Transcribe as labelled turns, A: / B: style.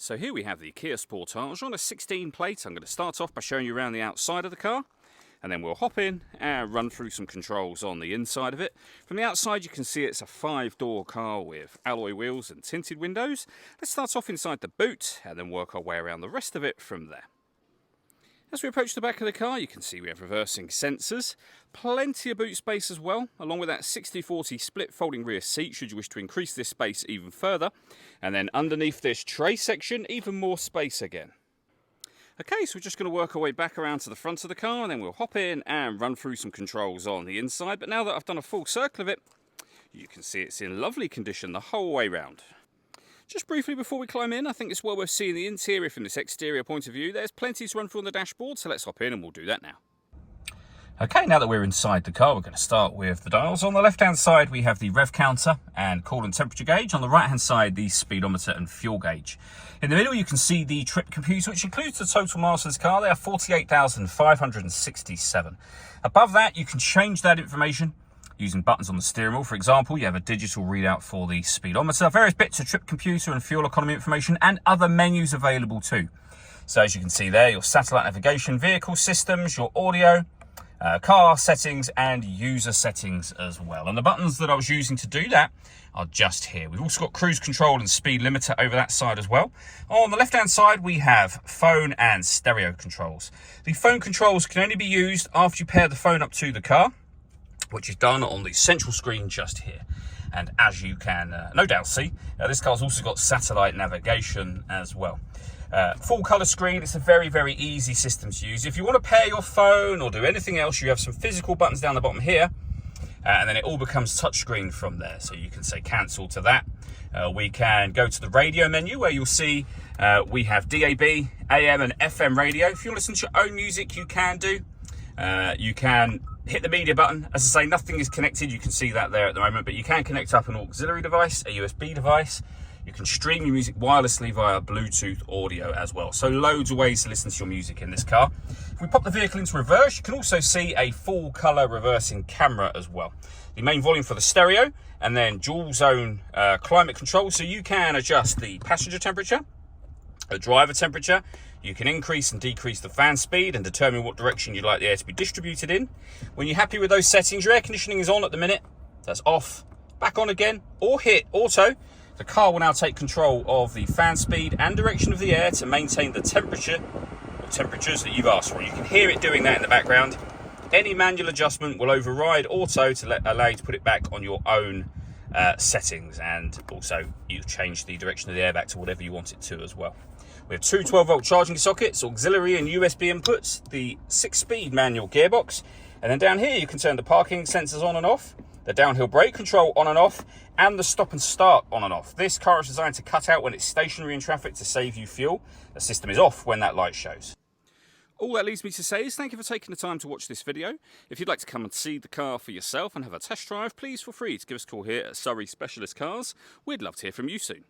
A: So here we have the Kia Sportage on a 16 plate. I'm going to start off by showing you around the outside of the car, and then we'll hop in and run through some controls on the inside of it. From the outside you can see it's a 5-door car with alloy wheels and tinted windows. Let's start off inside the boot and then work our way around the rest of it from there. As we approach the back of the car, you can see we have reversing sensors, plenty of boot space as well, along with that 60/40 split folding rear seat should you wish to increase this space even further. And then underneath this tray section, even more space again. Okay, so we're just going to work our way back around to the front of the car, and then we'll hop in and run through some controls on the inside. But now that I've done a full circle of it, you can see it's in lovely condition the whole way round. Just briefly before we climb in, I think it's well worth seeing the interior from this exterior point of view. There's plenty to run through on the dashboard, so let's hop in and we'll do that now. Okay, now that we're inside the car, we're going to start with the dials. On the left-hand side, we have the rev counter and coolant temperature gauge. On the right-hand side, the speedometer and fuel gauge. In the middle, you can see the trip computer, which includes the total miles of this car. They are 48,567. Above that, you can change that information using buttons on the steering wheel. For example, you have a digital readout for the speedometer, various bits of trip computer and fuel economy information, and other menus available too. So as you can see there, your satellite navigation, vehicle systems, your audio, car settings and user settings as well. And the buttons that I was using to do that are just here. We've also got cruise control and speed limiter over that side as well. On the left hand side we have phone and stereo controls. The phone controls can only be used after you pair the phone up to the car, which is done on the central screen just here. And as you can no doubt see, this car's also got satellite navigation as well. Full colour screen. It's a very, very easy system to use. If you want to pair your phone or do anything else, you have some physical buttons down the bottom here, and then it all becomes touchscreen from there. So you can say cancel to that. We can go to the radio menu where you'll see we have DAB, AM and FM radio. If you want to listen to your own music, you can do. You can hit the media button. As I say, nothing is connected. You can see that there at the moment, but you can connect up an auxiliary device, a USB device. You can stream your music wirelessly via Bluetooth audio as well. So loads of ways to listen to your music in this car. If we pop the vehicle into reverse, you can also see a full colour reversing camera as well. The main volume for the stereo, and then dual zone climate control. So you can adjust the passenger temperature, the driver temperature. You can increase and decrease the fan speed and determine what direction you'd like the air to be distributed in. When you're happy with those settings, your air conditioning is on at the minute. That's off, back on again, or hit auto. The car will now take control of the fan speed and direction of the air to maintain the temperature or temperatures that you've asked for. You can hear it doing that in the background. Any manual adjustment will override auto to allow you to put it back on your own settings, and also you change the direction of the air back to whatever you want it to as well. We have two 12-volt charging sockets, auxiliary and USB inputs, the 6-speed manual gearbox, and then down here you can turn the parking sensors on and off, the downhill brake control on and off, and the stop and start on and off. This car is designed to cut out when it's stationary in traffic to save you fuel. The system is off when that light shows. All that leaves me to say is thank you for taking the time to watch this video. If you'd like to come and see the car for yourself and have a test drive, please feel free to give us a call here at Surrey Specialist Cars. We'd love to hear from you soon.